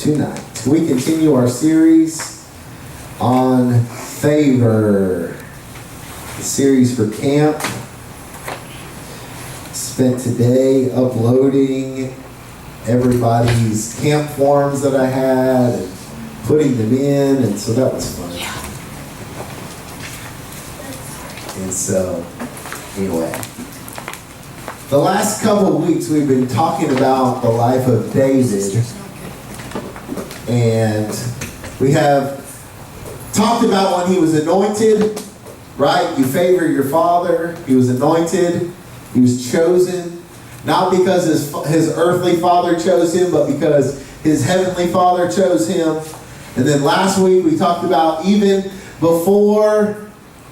tonight. We continue our series on favor. The series for camp. Spent today uploading everybody's camp forms that I had and putting them in, and so that was fun. And so, anyway, the last couple of weeks we've been talking about the life of David, and we have talked about when he was anointed, right? You favor your father. He was anointed. He was chosen, not because his earthly father chose him, but because his heavenly father chose him. And then last week we talked about even before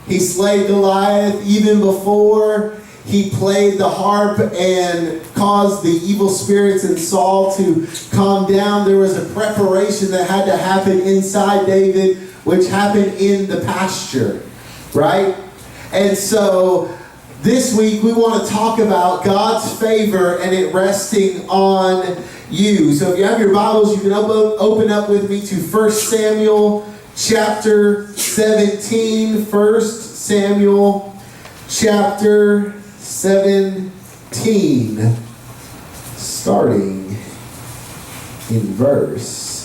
he slayed Goliath, even before he played the harp and caused the evil spirits in Saul to calm down, there was a preparation that had to happen inside David, which happened in the pasture, right? And so this week we want to talk about God's favor and it resting on you. So if you have your Bibles, you can open up with me to 1 Samuel chapter 17. 1 Samuel chapter 17. Starting in verse.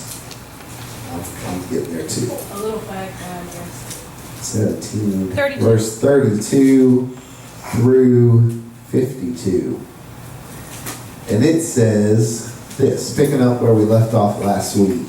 I'm getting there too. A little back, I guess. 17. 32. Verse 32 through 52. And it says this, picking up where we left off last week.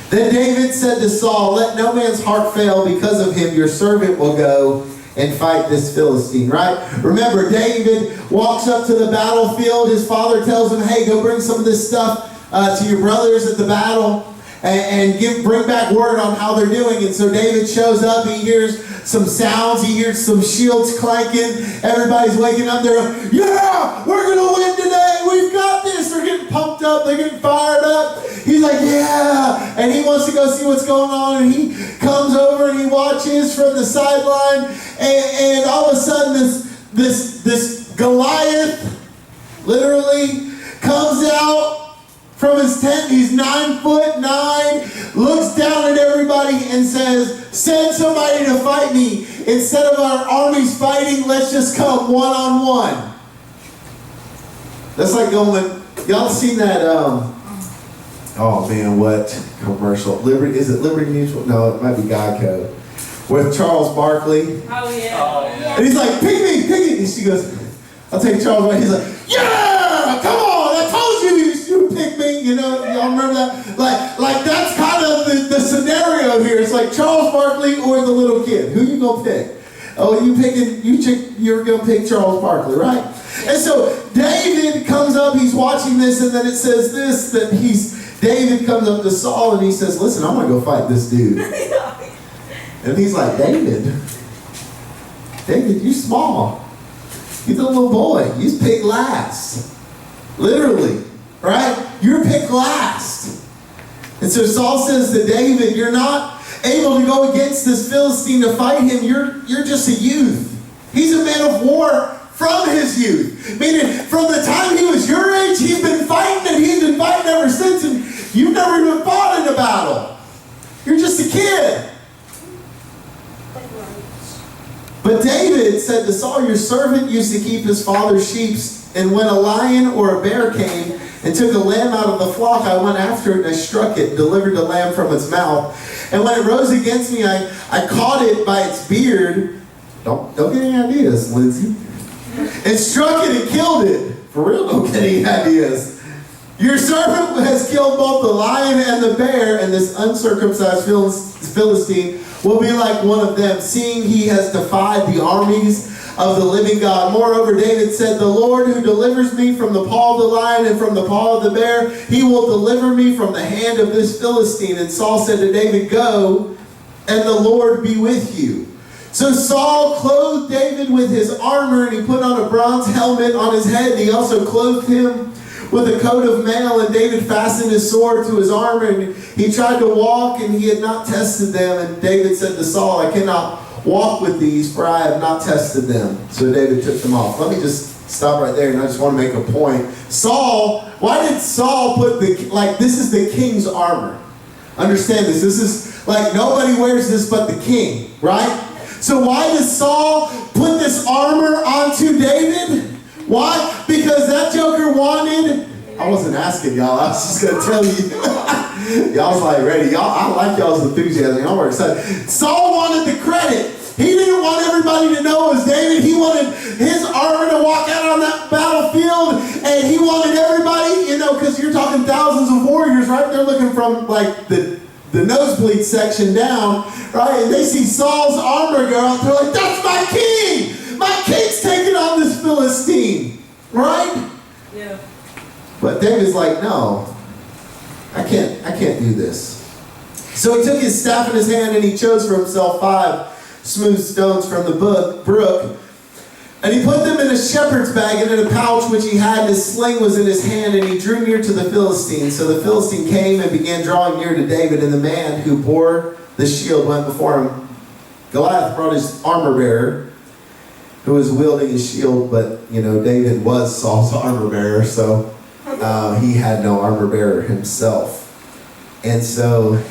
Then David said to Saul, "Let no man's heart fail because of him. Your servant will go and fight this Philistine." Right? Remember, David walks up to the battlefield. His father tells him, "Hey, go bring some of this stuff to your brothers at the battle and bring back word on how they're doing." And so David shows up. He hears some sounds. He hears some shields clanking. Everybody's waking up. They're like, "Yeah, we're going to win today. We've got this." They're getting pumped up. They're getting fired up. He's like, "Yeah." And he wants to go see what's going on. And he comes over and he watches from the sideline. And all of a sudden this Goliath literally comes out from his tent. He's 9'9", looks down at everybody and says, "Send somebody to fight me. Instead of our armies fighting, let's just come one-on-one." That's like going, y'all seen that, oh man, what commercial? Liberty, is it Liberty Mutual? No, it might be Geico. With Charles Barkley. Oh, yeah. And he's like, "Pick me, pick me." And she goes, "I'll take Charles Barkley." He's like, "Yeah, come on, I told you would pick me." You know, y'all remember that? Like that's kind of the scenario here. It's like Charles Barkley or the little kid. Who you gonna pick? Oh, you're gonna pick Charles Barkley, right? And so David comes up, he's watching this, and then it says this, that David comes up to Saul and he says, "Listen, I'm gonna go fight this dude." And he's like, David, you small. He's a little boy. He's picked last. Literally, right? You're picked last. And so Saul says to David, "You're not able to go against this Philistine to fight him. You're just a youth." He's a man of war from his youth. Meaning, from the time he was your age, he's been fighting, and he's been fighting ever since, and you've never even fought in a battle. You're just a kid. But David said to Saul, "Your servant used to keep his father's sheep, and when a lion or a bear came and took a lamb out of the flock, I went after it and I struck it, delivered the lamb from its mouth. And when it rose against me, I caught it by its beard." Don't get any ideas, Lindsay. "And struck it and killed it." For real, don't get any ideas. "Your servant has killed both the lion and the bear, and this uncircumcised Philistine will be like one of them, seeing he has defied the armies of the living God." Moreover, David said, "The Lord who delivers me from the paw of the lion and from the paw of the bear, he will deliver me from the hand of this Philistine." And Saul said to David, "Go, and the Lord be with you." So Saul clothed David with his armor, and he put on a bronze helmet on his head, and he also clothed him with a coat of mail, and David fastened his sword to his armor, and he tried to walk, and he had not tested them. And David said to Saul, "I cannot walk with these, for I have not tested them." So David took them off. Let me just stop right there, and I just want to make a point. Saul, why did Saul put this is the king's armor. Understand this. This is like nobody wears this but the king, right? So why does Saul put this armor onto David? Why? Because that joker wanted, I wasn't asking y'all, I was just going to tell you. Y'all's like ready. I like y'all's enthusiasm. Y'all were excited. Saul wanted the credit. He didn't want everybody to know it was David. He wanted his armor to walk out on that battlefield, and he wanted everybody, because you're talking thousands of warriors, right? They're looking from like the nosebleed section down, right? And they see Saul's armor go out. They're like, that's my king! My king's taking on this Philistine, right? Yeah. But David's like, no, I can't do this. So he took his staff in his hand and he chose for himself 5 smooth stones from the brook, and he put them in a shepherd's bag and in a pouch which he had. His sling was in his hand, and he drew near to the Philistine. So the Philistine came and began drawing near to David, and the man who bore the shield went before him. Goliath brought his armor bearer, who was wielding his shield, but David was Saul's armor bearer, so he had no armor bearer himself. And so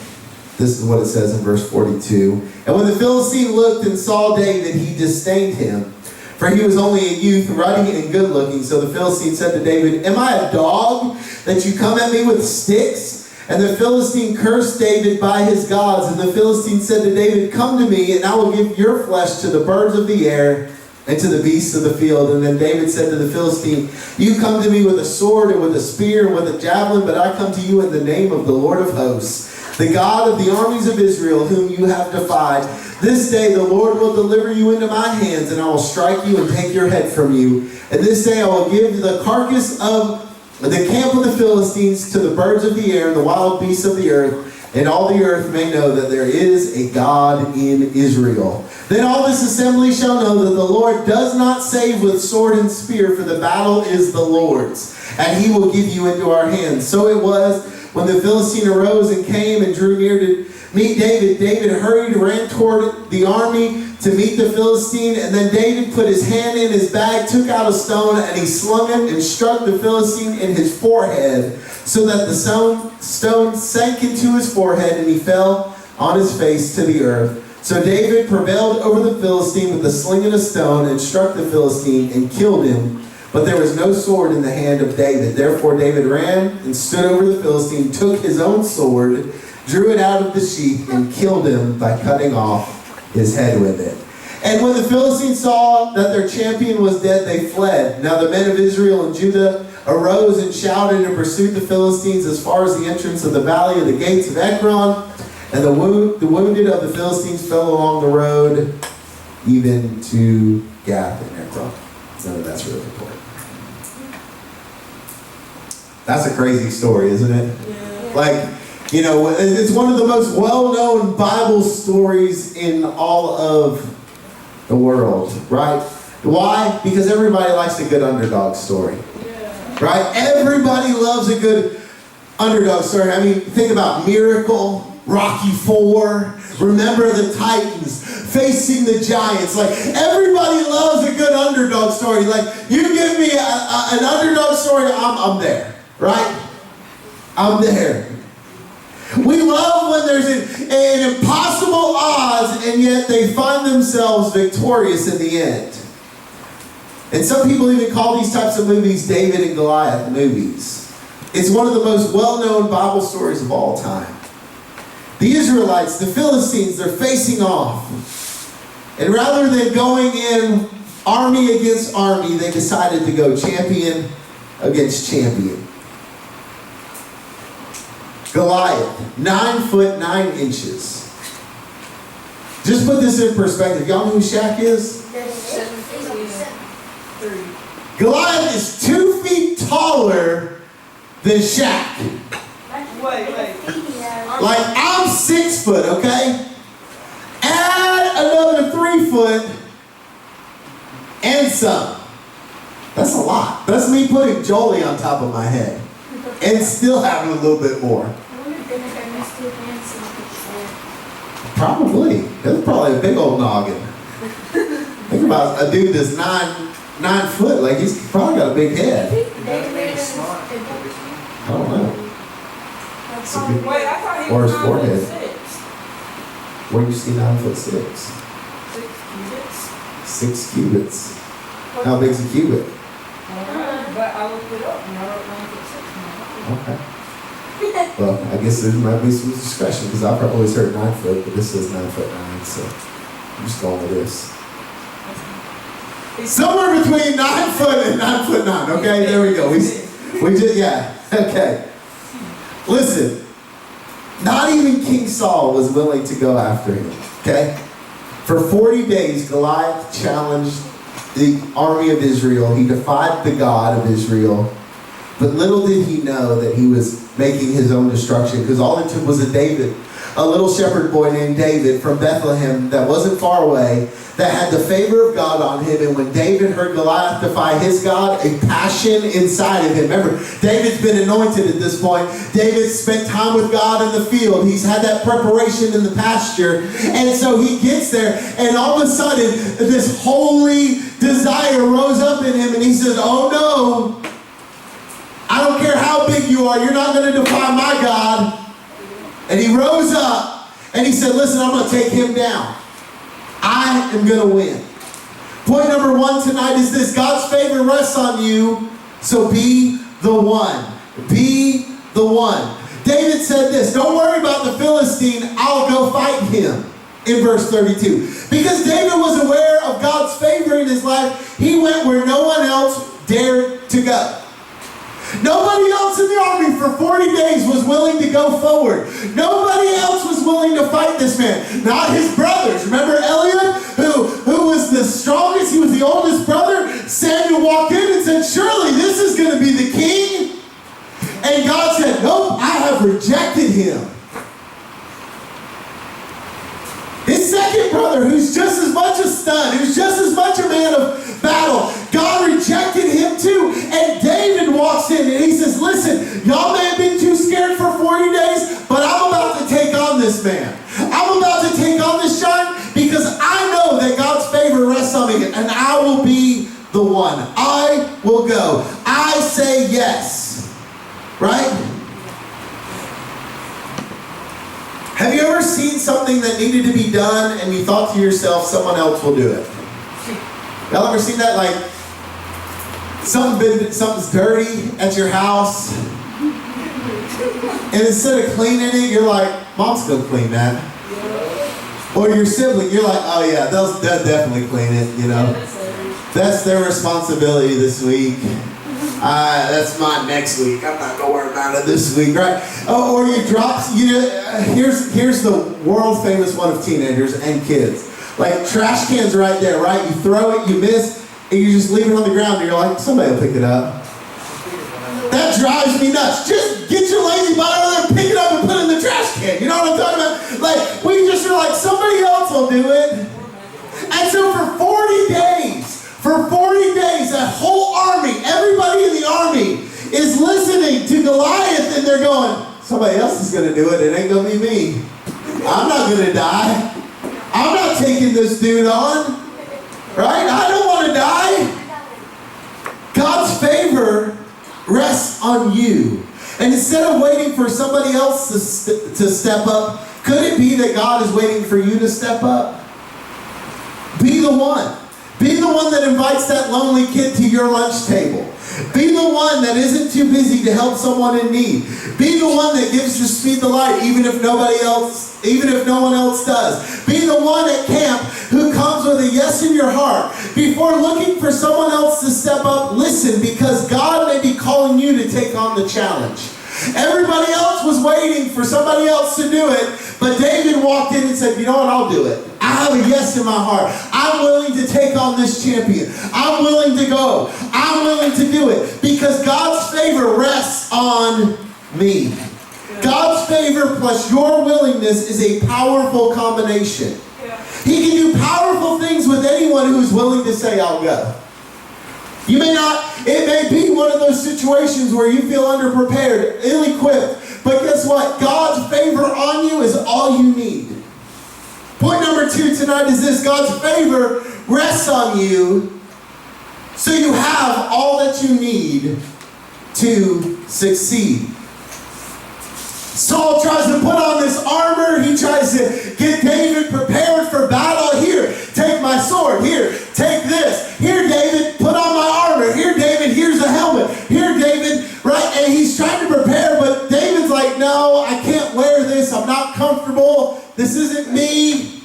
this is what it says in verse 42. And when the Philistine looked and saw David, he disdained him, for he was only a youth, ruddy and good looking. So the Philistine said to David, am I a dog that you come at me with sticks? And the Philistine cursed David by his gods. And the Philistine said to David, come to me, and I will give your flesh to the birds of the air and to the beasts of the field. And then David said to the Philistine, you come to me with a sword and with a spear and with a javelin, but I come to you in the name of the Lord of hosts, the God of the armies of Israel, whom you have defied. This day the Lord will deliver you into my hands, and I will strike you and take your head from you. And this day I will give the carcass of the camp of the Philistines to the birds of the air and the wild beasts of the earth, and all the earth may know that there is a God in Israel. Then all this assembly shall know that the Lord does not save with sword and spear, for the battle is the Lord's, and he will give you into our hands. So it was, when the Philistine arose and came and drew near to meet David, David hurried, ran toward the army to meet the Philistine. And then David put his hand in his bag, took out a stone, and he slung it and struck the Philistine in his forehead, so that the stone sank into his forehead, and he fell on his face to the earth. So David prevailed over the Philistine with a sling and a stone, and struck the Philistine and killed him. But there was no sword in the hand of David. Therefore David ran and stood over the Philistine, took his own sword, drew it out of the sheath, and killed him by cutting off his head with it. And when the Philistines saw that their champion was dead, they fled. Now the men of Israel and Judah arose and shouted and pursued the Philistines as far as the entrance of the valley of the gates of Ekron. And the wounded of the Philistines fell along the road, even to Gath and Ekron. None of that's really important. That's a crazy story, isn't it? Yeah. It's one of the most well-known Bible stories in all of the world, right? Why? Because everybody likes a good underdog story. Yeah. Right? Everybody loves a good underdog story. I mean, think about Miracle, Rocky IV, Remember the Titans, Facing the Giants. Like, everybody loves a good underdog story. Like, you give me an underdog story, I'm there. Right? I'm there. We love when there's an impossible odds, and yet they find themselves victorious in the end. And some people even call these types of movies David and Goliath movies. It's one of the most well-known Bible stories of all time. The Israelites, the Philistines, they're facing off. And rather than going in army against army, they decided to go champion against champion. Goliath, 9 foot 9 inches. Just put this in perspective. Y'all know who Shaq is? Goliath is 2 feet taller than Shaq. Wait. Like, I'm 6 foot, okay? Add another 3 foot and some. That's a lot. That's me putting Jolie on top of my head and still having a little bit more. Probably. That's probably a big old noggin. Think about a dude that's 9 9 foot. Like, he's probably got a big head. I don't know. Wait, I thought he Or was his 9 forehead. foot 6. Where do you see 9'6"? 6 cubits. 6 cubits. How big's a cubit? But I looked it up and I wrote 9 foot 6. Okay. Well, I guess there might be some discretion because I've always heard 9 foot, but this says 9'9", so I'm just going with this. Somewhere between 9 foot and 9'9". Okay, there we go. We just, yeah. Okay. Listen, not even King Saul was willing to go after him. Okay. For 40 days, Goliath challenged the army of Israel. He defied the God of Israel. But little did he know that he was making his own destruction, because all it took was a little shepherd boy named David from Bethlehem that wasn't far away, that had the favor of God on him. And when David heard Goliath defy his God, a passion inside of him. Remember, David's been anointed at this point. David spent time with God in the field. He's had that preparation in the pasture. And so he gets there, and all of a sudden, this holy desire rose up in him, and he says, oh no, I don't care how big you are, you're not going to defy my God. And he rose up and he said, listen, I'm going to take him down. I am going to win. Point number 1 tonight is this: God's favor rests on you, so be the one. Be the one. David said this: don't worry about the Philistine, I'll go fight him. In verse 32. Because David was aware of God's favor in his life, he went where no one else dared to go. Nobody else in the army for 40 days was willing to go forward. Nobody else was willing to fight this man. Not his brothers. Remember Eliab, who was the strongest? He was the oldest brother. Samuel walked in and said, surely this is going to be the king. And God said, nope, I have rejected him. His second brother, who's just as much a stud, who's just as much a man of battle, God rejected him too. And David walks in and he says, listen, y'all may have been too scared for 40 days, but I'm about to take on this man. I'm about to take on this giant, because I know that God's favor rests on me, and I will be the one. I will go. I say yes. Right? Have you ever seen something that needed to be done and you thought to yourself, someone else will do it? Y'all ever seen that? Like, something's dirty at your house, and instead of cleaning it, you're like, mom's gonna clean that. Or your sibling, you're like, oh yeah, they'll definitely clean it, you know. That's their responsibility this week. That's mine next week. I'm not gonna worry about it this week, right? Oh, or you drop. Here's the world famous one of teenagers and kids. Like, trash cans right there, right? You throw it, you miss, and you just leave it on the ground, and you're like, somebody will pick it up. That drives me nuts. Just get your lazy butt out of there, pick it up, and put it in the trash can. You know what I'm talking about? Like, we just are like, somebody else will do it. And so for 40 days, that whole army, everybody in the army is listening to Goliath, and they're going, somebody else is going to do it. It ain't going to be me. I'm not going to die. I'm not taking this dude on. Right? I don't want to die. God's favor rests on you. And instead of waiting for somebody else to step up, could it be that God is waiting for you to step up? Be the one. Be the one that invites that lonely kid to your lunch table. Be the one that isn't too busy to help someone in need. Be the one that gives to speed the light even if no one else does. Be the one at camp who comes with a yes in your heart. Before looking for someone else to step up, listen, because God may be calling you to take on the challenge. Everybody else was waiting for somebody else to do it, but David walked in and said, you know what, I'll do it. I have a yes in my heart. I'm willing to take on this champion. I'm willing to go. I'm willing to do it because God's favor rests on me. God's favor plus your willingness is a powerful combination. He can do powerful things with anyone who's willing to say, I'll go. You may not, it may be one of those situations where you feel underprepared, ill-equipped, but guess what? God's favor on you is all you need. Point number 2 tonight is this: God's favor rests on you, So you have all that you need to succeed. Saul tries to put on this armor. He tries to get David prepared for battle. Here, take my sword. Here, take this. Here, David, put on my armor. Here, David, here's a helmet. Here, David, right? And he's trying to prepare, but David's like, no, I can't wear this. I'm not comfortable. This isn't me.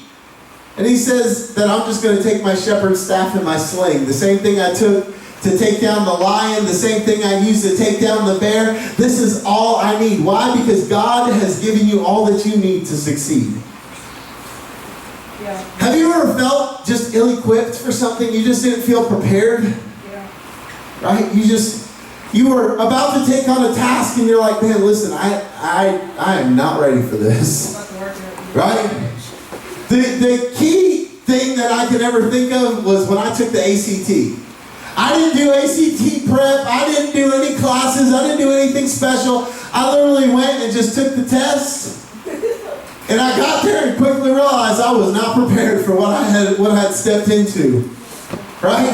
And he says that I'm just going to take my shepherd's staff and my sling. The same thing I took to take down the lion, the same thing I used to take down the bear. This is all I need. Why? Because God has given you all that you need to succeed. Yeah. Have you ever felt just ill-equipped for something? You just didn't feel prepared? Yeah. Right? You were about to take on a task and you're like, man, listen, I am not ready for this. Right? The key thing that I could ever think of was when I took the ACT. I didn't do ACT prep. I didn't do any classes. I didn't do anything special. I literally went and just took the test. And I got there and quickly realized I was not prepared for what I had stepped into. Right?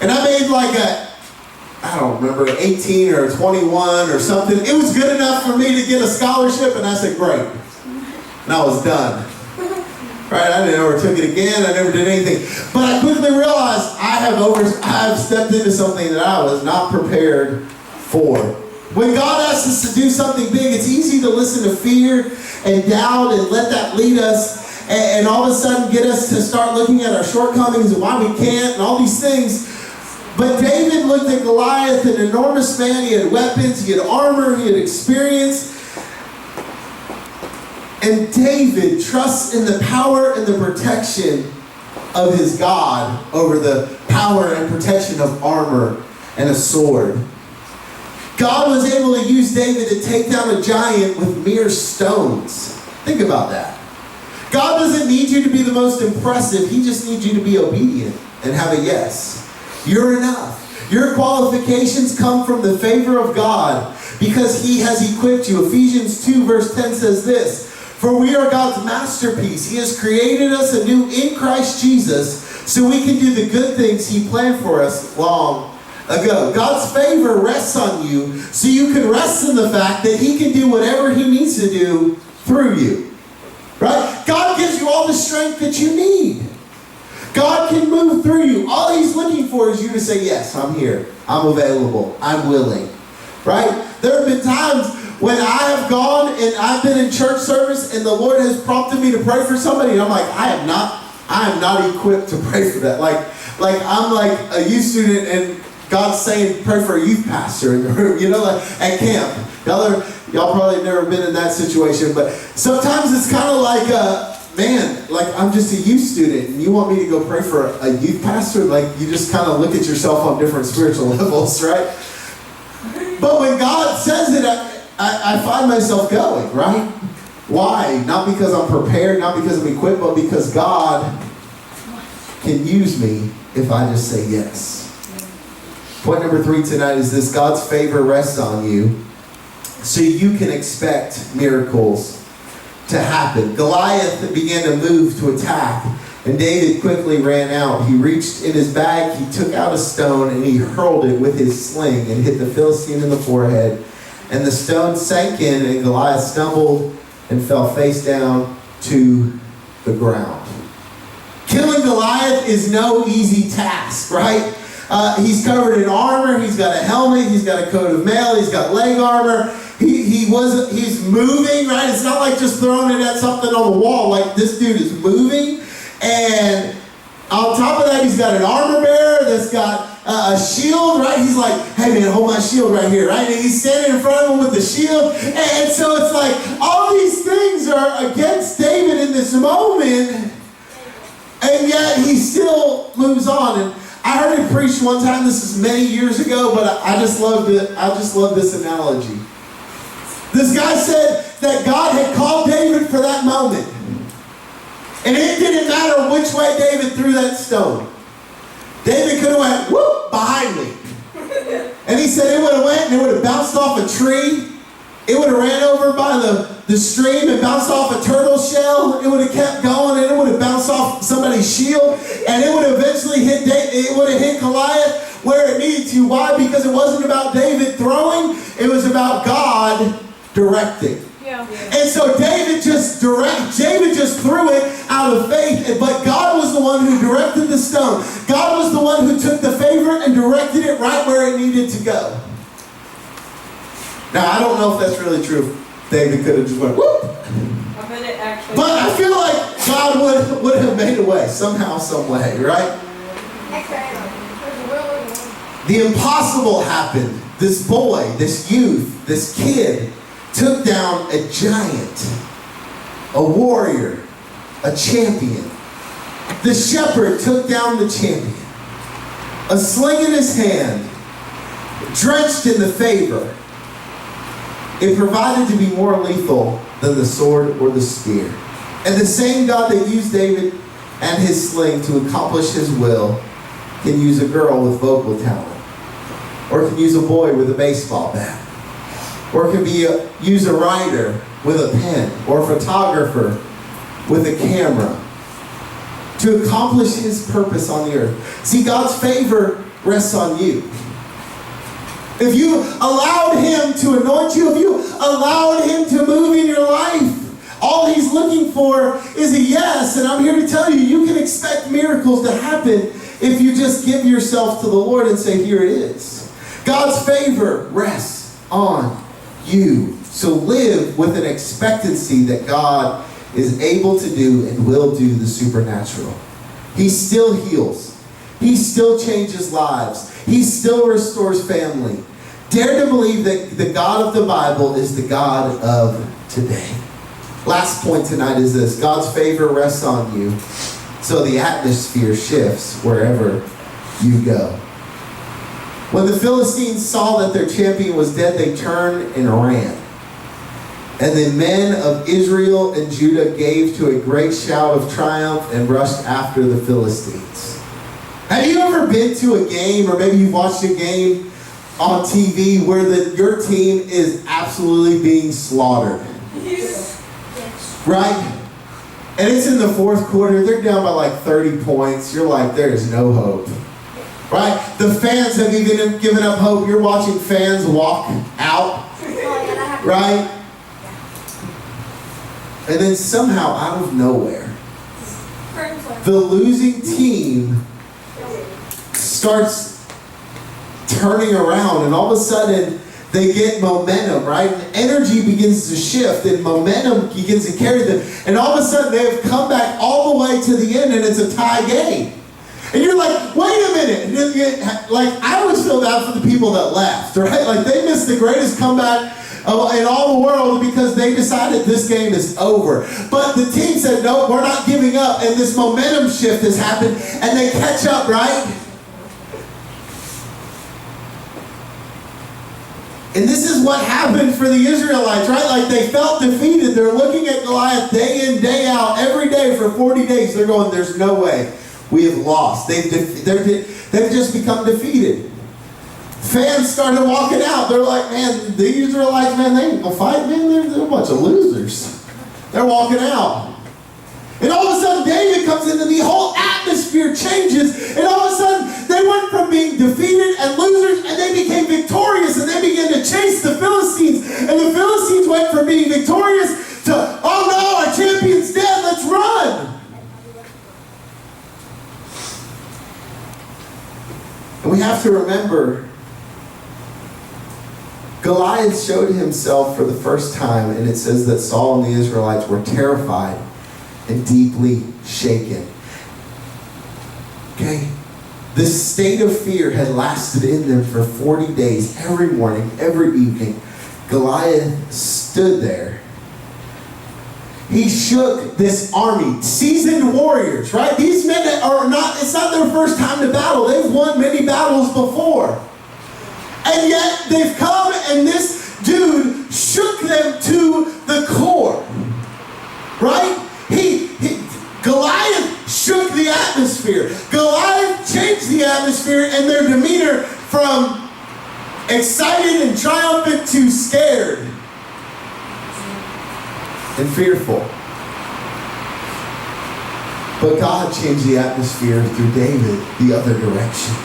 And I made like I don't remember, 18 or 21 or something. It was good enough for me to get a scholarship, and I said, great. And I was done. Right? I never took it again. I never did anything. But I quickly realized I have stepped into something that I was not prepared for. When God asks us to do something big, it's easy to listen to fear and doubt and let that lead us and all of a sudden get us to start looking at our shortcomings and why we can't and all these things. But David looked at Goliath, an enormous man. He had weapons, he had armor, he had experience. And David trusts in the power and the protection of his God over the power and protection of armor and a sword. God was able to use David to take down a giant with mere stones. Think about that. God doesn't need you to be the most impressive. He just needs you to be obedient and have a yes. You're enough. Your qualifications come from the favor of God because He has equipped you. Ephesians 2 verse 10 says this, "For we are God's masterpiece. He has created us anew in Christ Jesus so we can do the good things He planned for us long ago." God's favor rests on you so you can rest in the fact that He can do whatever He needs to do through you. Right? God gives you all the strength that you need. God can move through you. All He's looking for is you to say, yes, I'm here. I'm available. I'm willing. Right? There have been times when I have gone and I've been in church service and the Lord has prompted me to pray for somebody and I'm like, I am not equipped to pray for that. Like I'm like a youth student and God's saying pray for a youth pastor, you know, like at camp. Y'all probably have never been in that situation, but sometimes it's kind of like, man, like I'm just a youth student and you want me to go pray for a youth pastor? Like you just kind of look at yourself on different spiritual levels, right? But when God says it, I find myself going, right? Why? Not because I'm prepared, not because I'm equipped, but because God can use me if I just say yes. Point number 3 tonight is this: God's favor rests on you so you can expect miracles to happen. Goliath began to move to attack, and David quickly ran out. He reached in his bag, he took out a stone, and he hurled it with his sling and hit the Philistine in the forehead. And the stone sank in, and Goliath stumbled and fell face down to the ground. Killing Goliath is no easy task, right? He's covered in armor, he's got a helmet, he's got a coat of mail, he's got leg armor. He's moving, right? It's not like just throwing it at something on the wall. Like this dude is moving. And on top of that, he's got an armor bearer that's got a shield, right? He's like, hey man, hold my shield right here, right? And he's standing in front of him with the shield. And so it's like, all these things are against David in this moment. And yet he still moves on. And I heard him preach one time, this is many years ago, but I just loved it. I just love this analogy. This guy said that God had called David for that moment. And it didn't matter which way David threw that stone. David could have went, whoop, behind me. And he said it would have went and it would have bounced off a tree. It would have ran over by the stream and bounced off a turtle shell. It would have kept going and it would have bounced off off somebody's shield, and it would eventually hit it would have hit Goliath where it needed to. Why? Because it wasn't about David throwing, it was about God directing. Yeah. And so David just threw it out of faith, but God was the one who directed the stone. God was the one who took the favorite and directed it right where it needed to go. Now, I don't know if that's really true. David could have just went, whoop. I bet it actually. But I feel like God would have made a way, somehow, some way, right? The impossible happened. This boy, this youth, this kid took down a giant, a warrior, a champion. The shepherd took down the champion. A sling in his hand, drenched in the favor. It provided to be more lethal than the sword or the spear. And the same God that used David and his sling to accomplish his will can use a girl with vocal talent, or can use a boy with a baseball bat, or can use a writer with a pen, or a photographer with a camera to accomplish his purpose on the earth. See, God's favor rests on you. If you allowed him to anoint you, if you allowed him to move in your life, all he's looking for is a yes. And I'm here to tell you, you can expect miracles to happen if you just give yourself to the Lord and say, here it is. God's favor rests on you. So live with an expectancy that God is able to do and will do the supernatural. He still heals. He still changes lives. He still restores family. Dare to believe that the God of the Bible is the God of today. Last point tonight is this: God's favor rests on you, so the atmosphere shifts wherever you go. When the Philistines saw that their champion was dead, they turned and ran. And the men of Israel and Judah gave to a great shout of triumph and rushed after the Philistines. Have you ever been to a game, or maybe you've watched a game on TV where your team is absolutely being slaughtered? Right? And it's in the fourth quarter. They're down by like 30 points. You're like, there is no hope. Right? The fans have even given up hope. You're watching fans walk out. Right? And then somehow, out of nowhere, the losing team starts turning around, and all of a sudden they get momentum, right? And energy begins to shift, and momentum begins to carry them. And all of a sudden they have come back all the way to the end, and it's a tie game. And you're like, wait a minute. Like, I always feel bad for the people that left, right? Like, they missed the greatest comeback in all the world because they decided this game is over. But the team said, no, we're not giving up. And this momentum shift has happened, and they catch up, right? And this is what happened for the Israelites, right? Like, they felt defeated. They're looking at Goliath day in, day out, every day for 40 days. They're going, there's no way. We have lost. They've just become defeated. Fans started walking out. They're like, man, the Israelites, man, they ain't gonna fight, man. They're a bunch of losers. They're walking out. And all of a sudden, David comes in, and the whole atmosphere changes. And all of a sudden, they went from being defeated and losers, and they became victorious, and they began to chase the Philistines. And the Philistines went from being victorious to, oh no, our champion's dead, let's run. And we have to remember, Goliath showed himself for the first time, and it says that Saul and the Israelites were terrified and deeply shaken. Okay? This state of fear had lasted in them for 40 days. Every morning, every evening, Goliath stood there. He shook this army, seasoned warriors, right? These men are not, it's not their first time to battle. They've won many battles before. And yet they've come, and this dude shook them to the core. Right? Goliath shook the atmosphere. Goliath changed the atmosphere and their demeanor from excited and triumphant to scared and fearful. But God changed the atmosphere through David the other direction.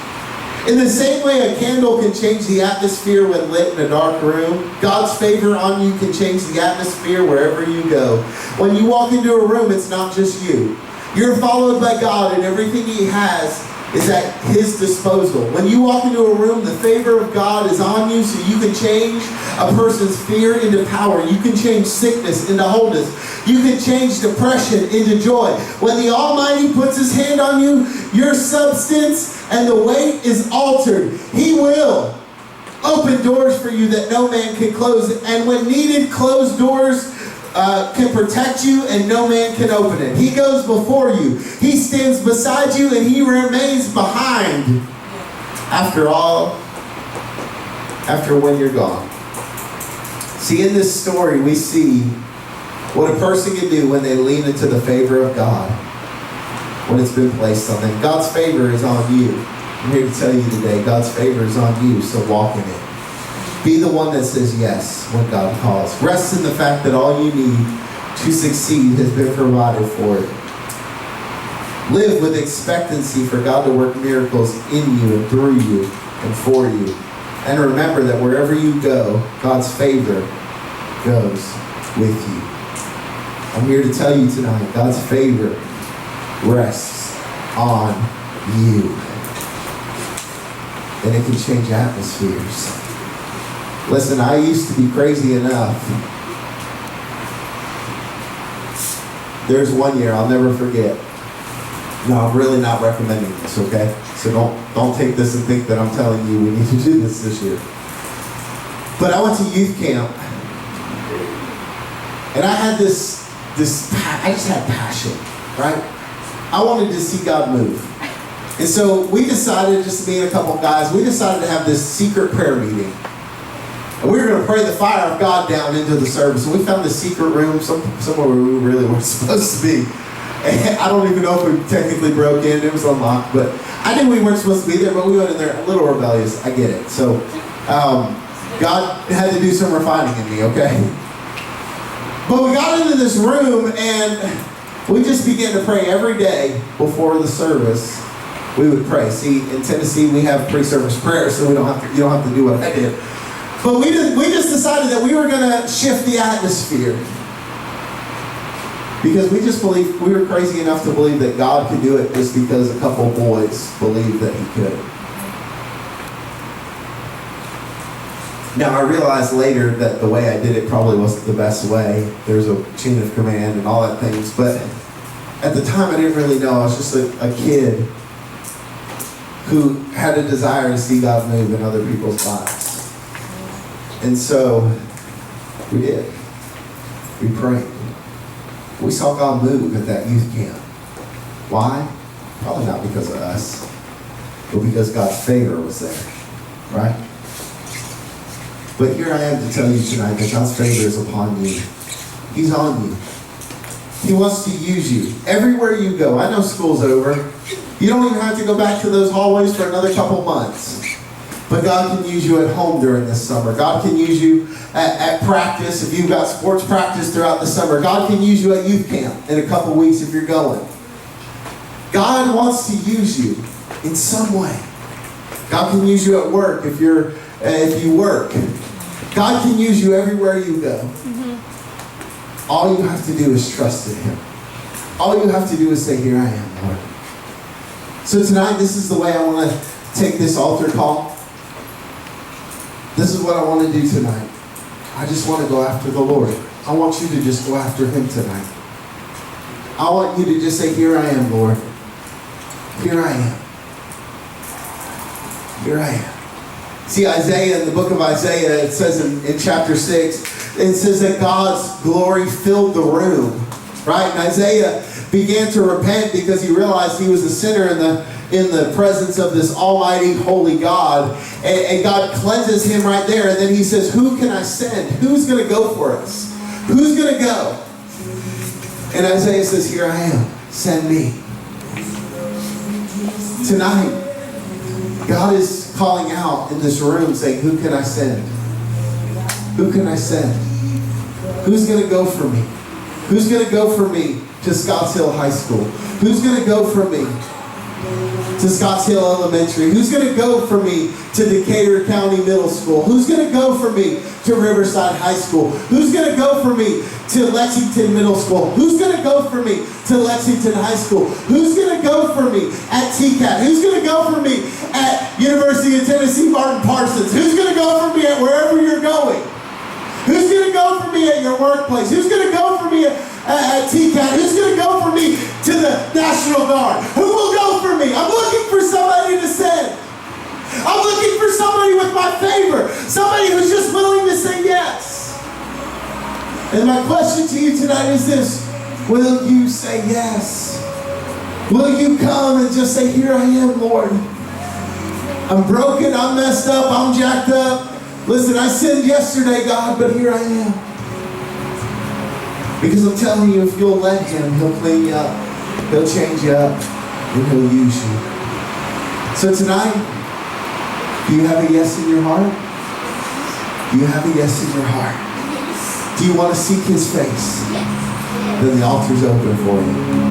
In the same way a candle can change the atmosphere when lit in a dark room, God's favor on you can change the atmosphere wherever you go. When you walk into a room, it's not just you. You're followed by God, and everything He has is at His disposal. When you walk into a room, the favor of God is on you, so you can change a person's fear into power. You can change sickness into wholeness. You can change depression into joy. When the Almighty puts His hand on you, your substance and the weight is altered. He will open doors for you that no man can close. And when needed, closed doors can protect you and no man can open it. He goes before you. He stands beside you and He remains behind. After when you're gone. See, in this story, we see what a person can do when they lean into the favor of God, when it's been placed on them. God's favor is on you. I'm here to tell you today, God's favor is on you, so walk in it. Be the one that says yes when God calls. Rest in the fact that all you need to succeed has been provided for it. Live with expectancy for God to work miracles in you and through you and for you. And remember that wherever you go, God's favor goes with you. I'm here to tell you tonight, God's favor rests on you. And it can change atmospheres. Listen, I used to be crazy enough. There's one year I'll never forget. No, I'm really not recommending this, okay? So don't take this and think that I'm telling you we need to do this year. But I went to youth camp, and I had I just had passion, right? I wanted to see God move. And so we decided, just me and a couple guys, we decided to have this secret prayer meeting. And we were going to pray the fire of God down into the service. And we found this secret room somewhere where we really weren't supposed to be. And I don't even know if we technically broke in. It was unlocked. But I knew we weren't supposed to be there, but we went in there a little rebellious. I get it. So God had to do some refining in me, okay? But we got into this room, and we just began to pray every day before the service. We would pray. See, in Tennessee, we have pre-service prayer, so you don't have to do what I did. But we just decided that we were going to shift the atmosphere. Because we just believed, we were crazy enough to believe that God could do it just because a couple boys believed that He could. Now, I realized later that the way I did it probably wasn't the best way. There's a chain of command and all that things. But at the time, I didn't really know. I was just a kid who had a desire to see God move in other people's lives. And so, we did. We prayed. We saw God move at that youth camp. Why? Probably not because of us, but because God's favor was there, right? But here I am to tell you tonight that God's favor is upon you. He's on you. He wants to use you. Everywhere you go. I know school's over. You don't even have to go back to those hallways for another couple months. But God can use you at home during this summer. God can use you at practice if you've got sports practice throughout the summer. God can use you at youth camp in a couple weeks if you're going. God wants to use you in some way. God can use you at work if you work. God can use you everywhere you go. Mm-hmm. All you have to do is trust in Him. All you have to do is say, "Here I am, Lord." So tonight, this is the way I want to take this altar call. This is what I want to do tonight. I just want to go after the Lord. I want you to just go after Him tonight. I want you to just say, "Here I am, Lord. Here I am. Here I am." See, Isaiah, in the book of Isaiah, it says in chapter 6, it says that God's glory filled the room. Right? And Isaiah began to repent because he realized he was a sinner in the presence of this almighty, holy God. And God cleanses him right there. And then he says, "Who can I send? Who's going to go for us? Who's going to go?" And Isaiah says, "Here I am. Send me." Tonight, God is calling out in this room saying, "Who can I send? Who can I send? Who's going to go for me? Who's going to go for me to Scotts Hill High School? Who's going to go for me to Scotts Hill Elementary? Who's going to go for me to Decatur County Middle School? Who's going to go for me to Riverside High School? Who's going to go for me to Lexington Middle School? Who's going to go for me to Lexington High School? Who's going to go for me at TCAT? Who's going to go for me at University of Tennessee Martin Parsons? Who's going to go for me at wherever you're going? Who's going to go for me at your workplace? Who's going to go for me at TCAT? Who's going to go for me to the National Guard? Who will go for me? I'm looking for somebody to send. I'm looking for somebody with my favor. Somebody who's just willing to say yes. And my question to you tonight is this. Will you say yes? Will you come and just say, here I am, Lord. I'm broken, I'm messed up, I'm jacked up. Listen, I sinned yesterday, God, but here I am. Because I'm telling you, if you'll let Him, He'll clean you up. He'll change you up. And He'll use you. So tonight, do you have a yes in your heart? Do you have a yes in your heart? Do you want to seek His face? Then the altar's open for you.